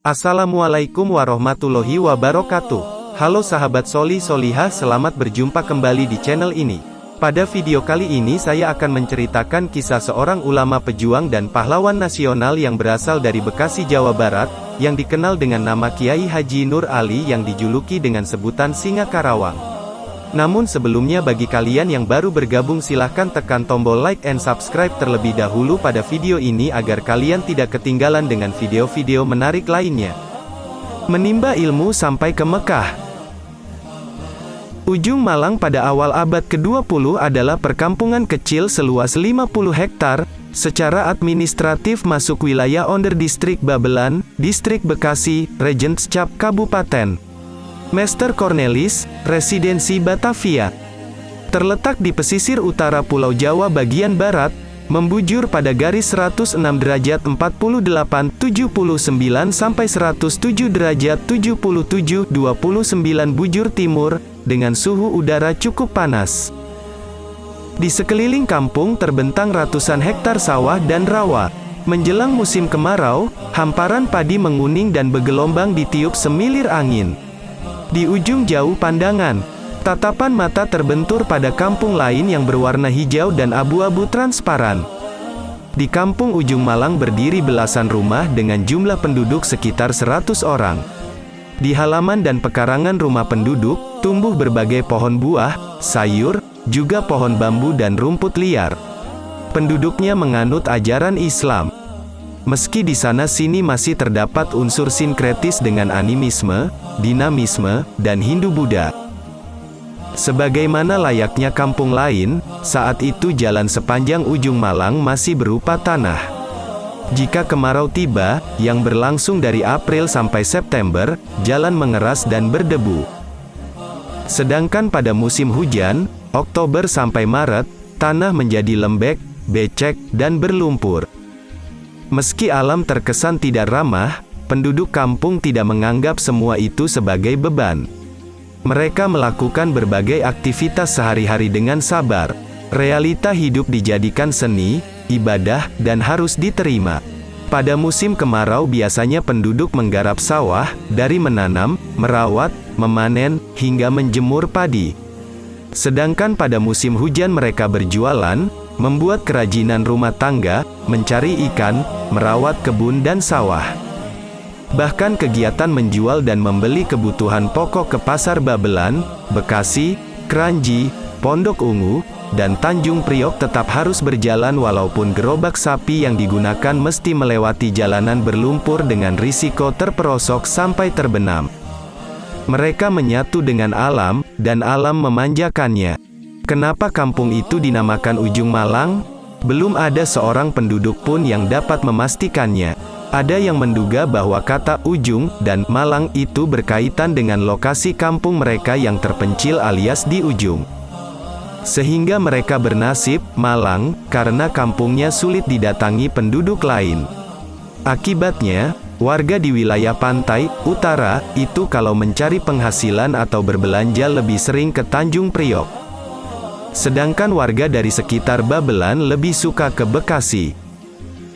Assalamualaikum warahmatullahi wabarakatuh. Halo sahabat Soli Solihah, selamat berjumpa kembali di channel ini. Pada video kali ini saya akan menceritakan kisah seorang ulama pejuang dan pahlawan nasional yang berasal dari Bekasi, Jawa Barat, yang dikenal dengan nama Kiai Haji Nur Ali yang dijuluki dengan sebutan Singa Karawang. Namun sebelumnya, bagi kalian yang baru bergabung, silahkan tekan tombol like and subscribe terlebih dahulu pada video ini agar kalian tidak ketinggalan dengan video-video menarik lainnya. Menimba ilmu sampai ke Mekah. Ujung Malang pada awal abad ke-20 adalah perkampungan kecil seluas 50 hektar, secara administratif masuk wilayah under distrik Babelan, distrik Bekasi, Regents Cap Kabupaten Mester Cornelis, Residensi Batavia. Terletak di pesisir utara Pulau Jawa bagian barat, membujur pada garis 106 derajat 48, 79 sampai 107 derajat 77, 29 bujur timur, dengan suhu udara cukup panas. Di sekeliling kampung terbentang ratusan hektar sawah dan rawa. Menjelang musim kemarau, hamparan padi menguning dan bergelombang ditiup semilir angin. Di ujung jauh pandangan, tatapan mata terbentur pada kampung lain yang berwarna hijau dan abu-abu transparan. Di kampung Ujung Malang berdiri belasan rumah dengan jumlah penduduk sekitar 100 orang. Di halaman dan pekarangan rumah penduduk, tumbuh berbagai pohon buah, sayur, juga pohon bambu dan rumput liar. Penduduknya menganut ajaran Islam. Meski di sana-sini masih terdapat unsur sinkretis dengan animisme, dinamisme, dan Hindu-Buddha. Sebagaimana layaknya kampung lain, saat itu jalan sepanjang Ujung Malang masih berupa tanah. Jika kemarau tiba, yang berlangsung dari April sampai September, jalan mengeras dan berdebu. Sedangkan pada musim hujan, Oktober sampai Maret, tanah menjadi lembek, becek, dan berlumpur. Meski alam terkesan tidak ramah, penduduk kampung tidak menganggap semua itu sebagai beban. Mereka melakukan berbagai aktivitas sehari-hari dengan sabar. Realita hidup dijadikan seni, ibadah, dan harus diterima. Pada musim kemarau biasanya penduduk menggarap sawah, dari menanam, merawat, memanen, hingga menjemur padi. Sedangkan pada musim hujan mereka berjualan, membuat kerajinan rumah tangga, mencari ikan, merawat kebun dan sawah. Bahkan kegiatan menjual dan membeli kebutuhan pokok ke Pasar Babelan, Bekasi, Kranji, Pondok Ungu, dan Tanjung Priok tetap harus berjalan walaupun gerobak sapi yang digunakan mesti melewati jalanan berlumpur dengan risiko terperosok sampai terbenam. Mereka menyatu dengan alam, dan alam memanjakannya. Kenapa kampung itu dinamakan Ujung Malang? Belum ada seorang penduduk pun yang dapat memastikannya. Ada yang menduga bahwa kata ujung dan Malang itu berkaitan dengan lokasi kampung mereka yang terpencil alias di ujung. Sehingga mereka bernasib Malang, karena kampungnya sulit didatangi penduduk lain. Akibatnya, warga di wilayah pantai utara itu kalau mencari penghasilan atau berbelanja lebih sering ke Tanjung Priok. Sedangkan warga dari sekitar Babelan lebih suka ke Bekasi.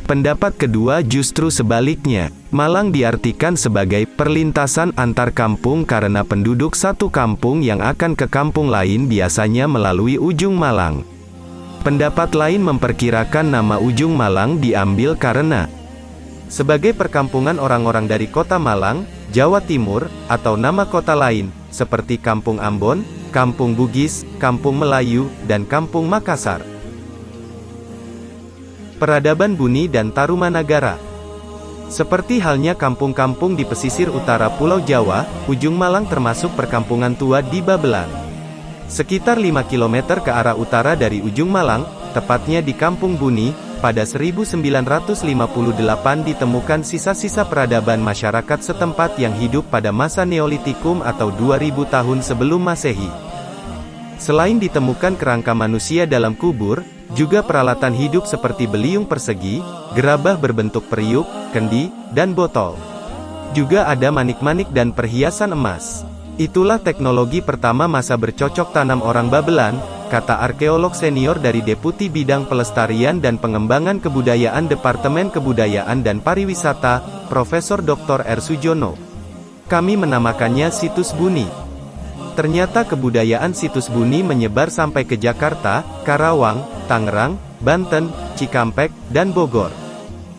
Pendapat kedua justru sebaliknya. Malang diartikan sebagai perlintasan antar kampung karena penduduk satu kampung yang akan ke kampung lain biasanya melalui Ujung Malang. Pendapat lain memperkirakan nama Ujung Malang diambil karena sebagai perkampungan orang-orang dari kota Malang, Jawa Timur, atau nama kota lain, seperti Kampung Ambon, Kampung Bugis, Kampung Melayu, dan Kampung Makassar. Peradaban Buni dan Tarumanagara. Seperti halnya kampung-kampung di pesisir utara Pulau Jawa, Ujung Malang termasuk perkampungan tua di Babelan. Sekitar 5 km ke arah utara dari Ujung Malang, tepatnya di Kampung Buni, pada 1958 ditemukan sisa-sisa peradaban masyarakat setempat yang hidup pada masa Neolitikum atau 2000 tahun sebelum Masehi. Selain ditemukan kerangka manusia dalam kubur, juga peralatan hidup seperti beliung persegi, gerabah berbentuk periuk, kendi, dan botol. Juga ada manik-manik dan perhiasan emas. Itulah teknologi pertama masa bercocok tanam orang Babelan, kata arkeolog senior dari Deputi Bidang Pelestarian dan Pengembangan Kebudayaan Departemen Kebudayaan dan Pariwisata, Profesor Dr. R. Sujono. Kami menamakannya situs Buni. Ternyata kebudayaan situs Buni menyebar sampai ke Jakarta, Karawang, Tangerang, Banten, Cikampek, dan Bogor.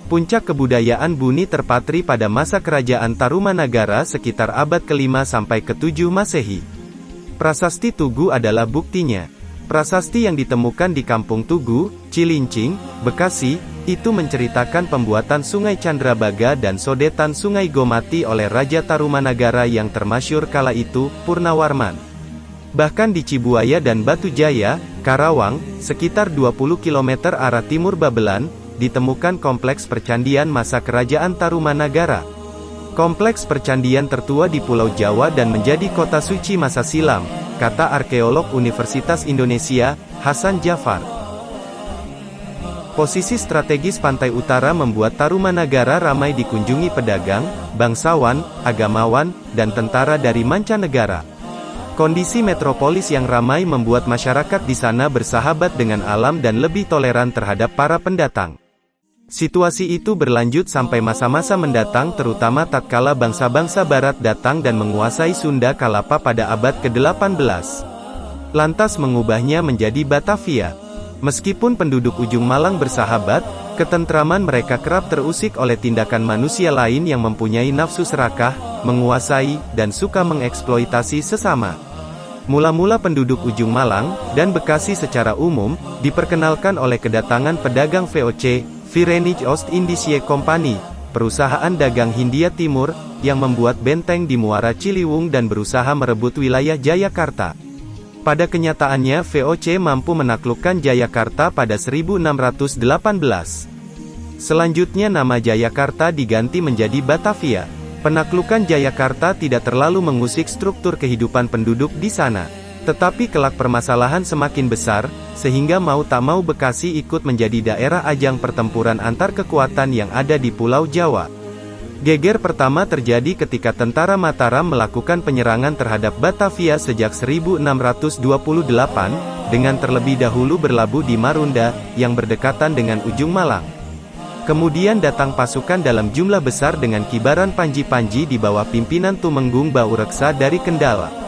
Puncak kebudayaan Buni terpatri pada masa Kerajaan Tarumanagara sekitar abad ke-5 sampai ke-7 Masehi. Prasasti Tugu adalah buktinya. Prasasti yang ditemukan di Kampung Tugu, Cilincing, Bekasi, itu menceritakan pembuatan Sungai Candrabaga dan sodetan Sungai Gomati oleh Raja Tarumanagara yang termasyhur kala itu, Purnawarman. Bahkan di Cibuaya dan Batu Jaya, Karawang, sekitar 20 km arah timur Babelan, ditemukan kompleks percandian masa Kerajaan Tarumanagara. Kompleks percandian tertua di Pulau Jawa dan menjadi kota suci masa silam, kata arkeolog Universitas Indonesia, Hasan Jafar. Posisi strategis pantai utara membuat Tarumanagara ramai dikunjungi pedagang, bangsawan, agamawan, dan tentara dari mancanegara. Kondisi metropolis yang ramai membuat masyarakat di sana bersahabat dengan alam dan lebih toleran terhadap para pendatang. Situasi itu berlanjut sampai masa-masa mendatang, terutama tatkala bangsa-bangsa barat datang dan menguasai Sunda Kalapa pada abad ke-18. Lantas mengubahnya menjadi Batavia. Meskipun penduduk Ujung Malang bersahabat, ketentraman mereka kerap terusik oleh tindakan manusia lain yang mempunyai nafsu serakah, menguasai, dan suka mengeksploitasi sesama. Mula-mula penduduk Ujung Malang, dan Bekasi secara umum, diperkenalkan oleh kedatangan pedagang VOC, Verenigde Oost-Indische Compagnie, perusahaan dagang Hindia Timur, yang membuat benteng di Muara Ciliwung dan berusaha merebut wilayah Jayakarta. Pada kenyataannya VOC mampu menaklukkan Jayakarta pada 1618. Selanjutnya nama Jayakarta diganti menjadi Batavia. Penaklukan Jayakarta tidak terlalu mengusik struktur kehidupan penduduk di sana. Tetapi kelak permasalahan semakin besar, sehingga mau tak mau Bekasi ikut menjadi daerah ajang pertempuran antar kekuatan yang ada di Pulau Jawa. Geger pertama terjadi ketika tentara Mataram melakukan penyerangan terhadap Batavia sejak 1628, dengan terlebih dahulu berlabuh di Marunda, yang berdekatan dengan Ujung Malang. Kemudian datang pasukan dalam jumlah besar dengan kibaran panji-panji di bawah pimpinan Tumenggung Baureksa dari Kendala.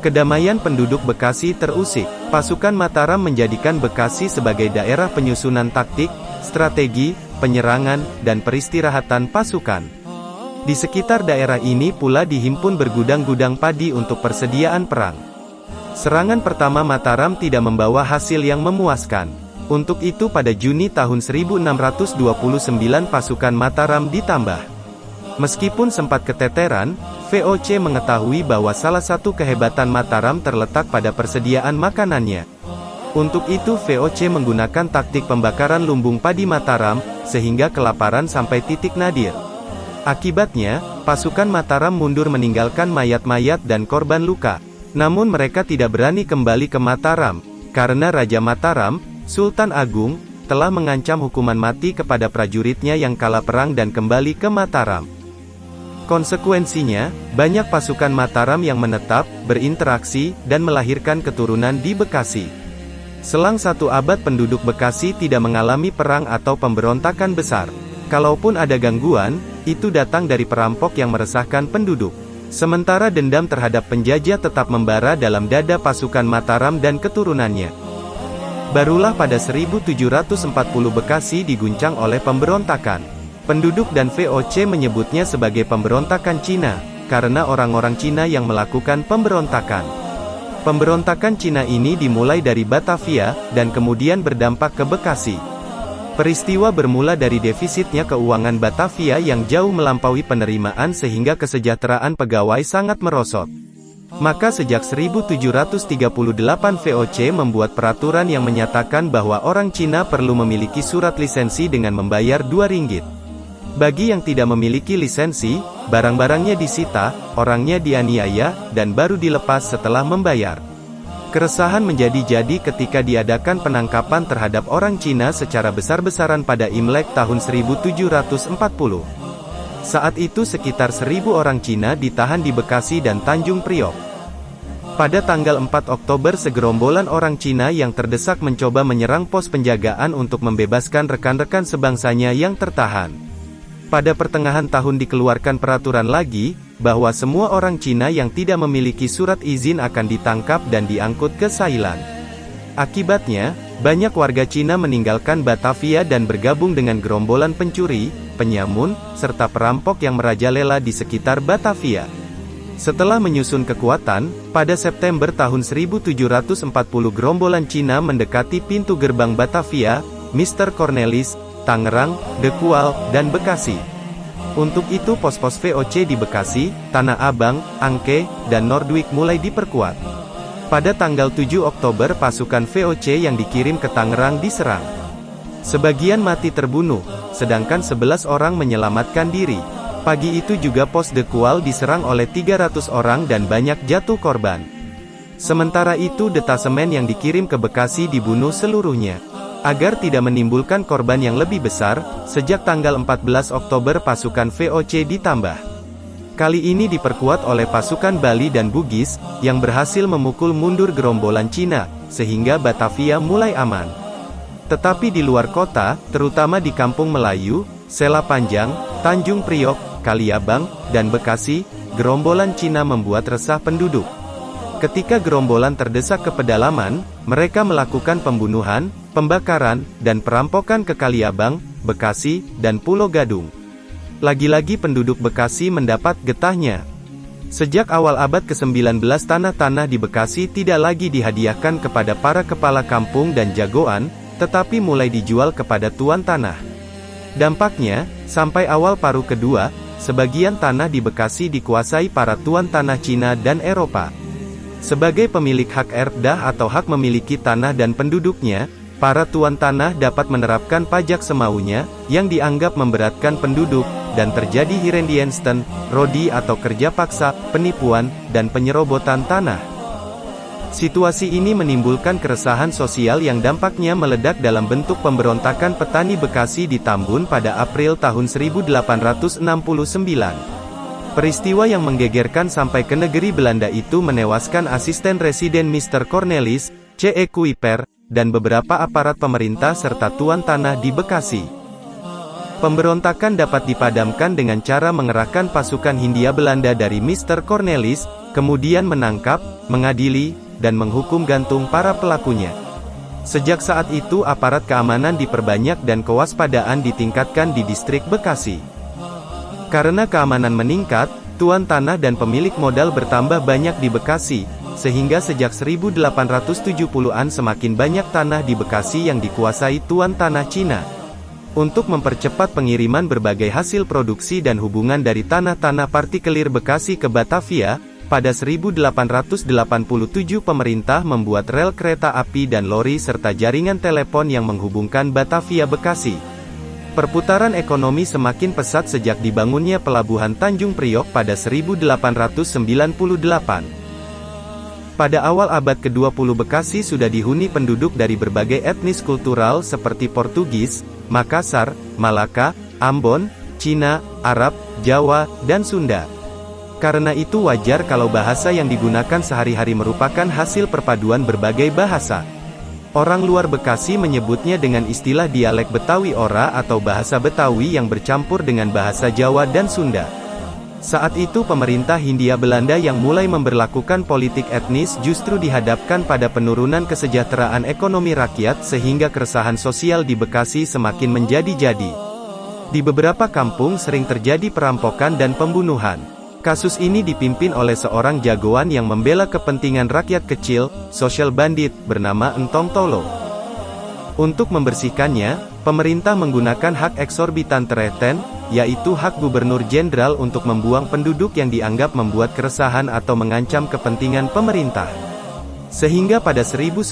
Kedamaian penduduk Bekasi terusik. Pasukan Mataram menjadikan Bekasi sebagai daerah penyusunan taktik, strategi, penyerangan, dan peristirahatan pasukan. Di sekitar daerah ini pula dihimpun bergudang-gudang padi untuk persediaan perang. Serangan pertama Mataram tidak membawa hasil yang memuaskan. Untuk itu pada Juni tahun 1629 pasukan Mataram ditambah. Meskipun sempat keteteran, VOC mengetahui bahwa salah satu kehebatan Mataram terletak pada persediaan makanannya. Untuk itu VOC menggunakan taktik pembakaran lumbung padi Mataram, sehingga kelaparan sampai titik nadir. Akibatnya, pasukan Mataram mundur meninggalkan mayat-mayat dan korban luka. Namun mereka tidak berani kembali ke Mataram, karena Raja Mataram, Sultan Agung, telah mengancam hukuman mati kepada prajuritnya yang kalah perang dan kembali ke Mataram. Konsekuensinya, banyak pasukan Mataram yang menetap, berinteraksi, dan melahirkan keturunan di Bekasi. Selang 1 abad penduduk Bekasi tidak mengalami perang atau pemberontakan besar. Kalaupun ada gangguan, itu datang dari perampok yang meresahkan penduduk. Sementara dendam terhadap penjajah tetap membara dalam dada pasukan Mataram dan keturunannya. Barulah pada 1740 Bekasi diguncang oleh pemberontakan. Penduduk dan VOC menyebutnya sebagai pemberontakan Cina, karena orang-orang Cina yang melakukan pemberontakan. Pemberontakan Cina ini dimulai dari Batavia, dan kemudian berdampak ke Bekasi. Peristiwa bermula dari defisitnya keuangan Batavia yang jauh melampaui penerimaan sehingga kesejahteraan pegawai sangat merosot. Maka sejak 1738 VOC membuat peraturan yang menyatakan bahwa orang Cina perlu memiliki surat lisensi dengan membayar 2 ringgit. Bagi yang tidak memiliki lisensi, barang-barangnya disita, orangnya dianiaya, dan baru dilepas setelah membayar. Keresahan menjadi-jadi ketika diadakan penangkapan terhadap orang Cina secara besar-besaran pada Imlek tahun 1740. Saat itu sekitar 1.000 orang Cina ditahan di Bekasi dan Tanjung Priok. Pada tanggal 4 Oktober segerombolan orang Cina yang terdesak mencoba menyerang pos penjagaan untuk membebaskan rekan-rekan sebangsanya yang tertahan. Pada pertengahan tahun dikeluarkan peraturan lagi, bahwa semua orang Cina yang tidak memiliki surat izin akan ditangkap dan diangkut ke Thailand. Akibatnya, banyak warga Cina meninggalkan Batavia dan bergabung dengan gerombolan pencuri, penyamun, serta perampok yang merajalela di sekitar Batavia. Setelah menyusun kekuatan, pada September tahun 1740 gerombolan Cina mendekati pintu gerbang Batavia, Mr. Cornelis, Tangerang, De Kual, dan Bekasi. Untuk itu pos-pos VOC di Bekasi, Tanah Abang, Angke, dan Nordwijk mulai diperkuat. Pada tanggal 7 Oktober pasukan VOC yang dikirim ke Tangerang diserang. Sebagian mati terbunuh, sedangkan 11 orang menyelamatkan diri. Pagi itu juga pos De Kual diserang oleh 300 orang dan banyak jatuh korban. Sementara itu detasemen yang dikirim ke Bekasi dibunuh seluruhnya. Agar tidak menimbulkan korban yang lebih besar, sejak tanggal 14 Oktober pasukan VOC ditambah. Kali ini diperkuat oleh pasukan Bali dan Bugis, yang berhasil memukul mundur gerombolan Cina, sehingga Batavia mulai aman. Tetapi di luar kota, terutama di Kampung Melayu, Sela Panjang, Tanjung Priok, Kaliabang, dan Bekasi, gerombolan Cina membuat resah penduduk. Ketika gerombolan terdesak ke pedalaman, mereka melakukan pembunuhan, pembakaran, dan perampokan ke Kaliabang, Bekasi, dan Pulau Gadung. Lagi-lagi penduduk Bekasi mendapat getahnya. Sejak awal abad ke-19 tanah-tanah di Bekasi tidak lagi dihadiahkan kepada para kepala kampung dan jagoan, tetapi mulai dijual kepada tuan tanah. Dampaknya, sampai awal paruh kedua, sebagian tanah di Bekasi dikuasai para tuan tanah Cina dan Eropa. Sebagai pemilik hak erdah atau hak memiliki tanah dan penduduknya, para tuan tanah dapat menerapkan pajak semaunya, yang dianggap memberatkan penduduk, dan terjadi Hirendiensten, rodi atau kerja paksa, penipuan, dan penyerobotan tanah. Situasi ini menimbulkan keresahan sosial yang dampaknya meledak dalam bentuk pemberontakan petani Bekasi di Tambun pada April tahun 1869. Peristiwa yang menggegerkan sampai ke negeri Belanda itu menewaskan asisten residen Mr. Cornelis, C.E. Kuiper, dan beberapa aparat pemerintah serta tuan tanah di Bekasi. Pemberontakan dapat dipadamkan dengan cara mengerahkan pasukan Hindia Belanda dari Mr. Cornelis, kemudian menangkap, mengadili, dan menghukum gantung para pelakunya. Sejak saat itu aparat keamanan diperbanyak dan kewaspadaan ditingkatkan di distrik Bekasi. Karena keamanan meningkat, tuan tanah dan pemilik modal bertambah banyak di Bekasi, sehingga sejak 1870-an semakin banyak tanah di Bekasi yang dikuasai tuan tanah Cina. Untuk mempercepat pengiriman berbagai hasil produksi dan hubungan dari tanah-tanah partikelir Bekasi ke Batavia, pada 1887 pemerintah membuat rel kereta api dan lori serta jaringan telepon yang menghubungkan Batavia Bekasi. Perputaran ekonomi semakin pesat sejak dibangunnya pelabuhan Tanjung Priok pada 1898. Pada awal abad ke-20 Bekasi sudah dihuni penduduk dari berbagai etnis kultural seperti Portugis, Makassar, Malaka, Ambon, Cina, Arab, Jawa, dan Sunda. Karena itu wajar kalau bahasa yang digunakan sehari-hari merupakan hasil perpaduan berbagai bahasa. Orang luar Bekasi menyebutnya dengan istilah dialek Betawi Ora atau bahasa Betawi yang bercampur dengan bahasa Jawa dan Sunda. Saat itu pemerintah Hindia Belanda yang mulai memberlakukan politik etnis justru dihadapkan pada penurunan kesejahteraan ekonomi rakyat sehingga keresahan sosial di Bekasi semakin menjadi-jadi. Di beberapa kampung sering terjadi perampokan dan pembunuhan. Kasus ini dipimpin oleh seorang jagoan yang membela kepentingan rakyat kecil, social bandit, bernama Entong Tolo. Untuk membersihkannya, pemerintah menggunakan hak eksorbitan tereten, yaitu hak gubernur jenderal untuk membuang penduduk yang dianggap membuat keresahan atau mengancam kepentingan pemerintah. Sehingga pada 1910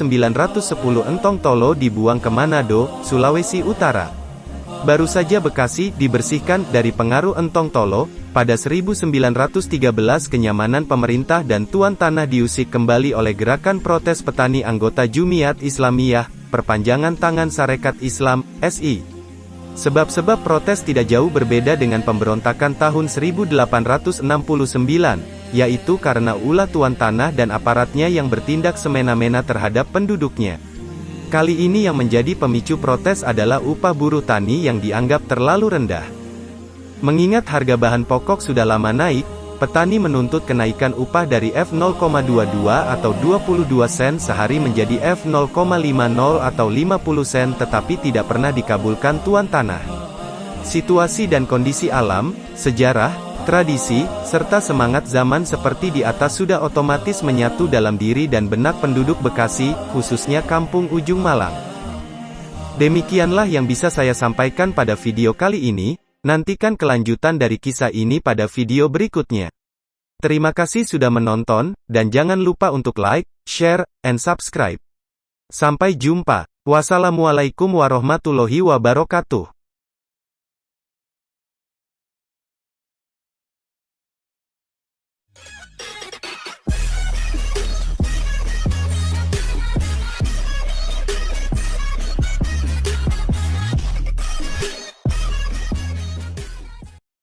Entong Tolo dibuang ke Manado, Sulawesi Utara. Baru saja Bekasi dibersihkan dari pengaruh Entong Tolo, pada 1913 kenyamanan pemerintah dan tuan tanah diusik kembali oleh gerakan protes petani anggota Jumiat Islamiyah, perpanjangan tangan Sarekat Islam, SI. Sebab-sebab protes tidak jauh berbeda dengan pemberontakan tahun 1869, yaitu karena ulah tuan tanah dan aparatnya yang bertindak semena-mena terhadap penduduknya. Kali ini yang menjadi pemicu protes adalah upah buruh tani yang dianggap terlalu rendah. Mengingat harga bahan pokok sudah lama naik, petani menuntut kenaikan upah dari F0,22 atau 22 sen sehari menjadi F0,50 atau 50 sen tetapi tidak pernah dikabulkan tuan tanah. Situasi dan kondisi alam, sejarah, tradisi, serta semangat zaman seperti di atas sudah otomatis menyatu dalam diri dan benak penduduk Bekasi, khususnya Kampung Ujung Malang. Demikianlah yang bisa saya sampaikan pada video kali ini. Nantikan kelanjutan dari kisah ini pada video berikutnya. Terima kasih sudah menonton, dan jangan lupa untuk like, share, and subscribe. Sampai jumpa. Wassalamualaikum warahmatullahi wabarakatuh.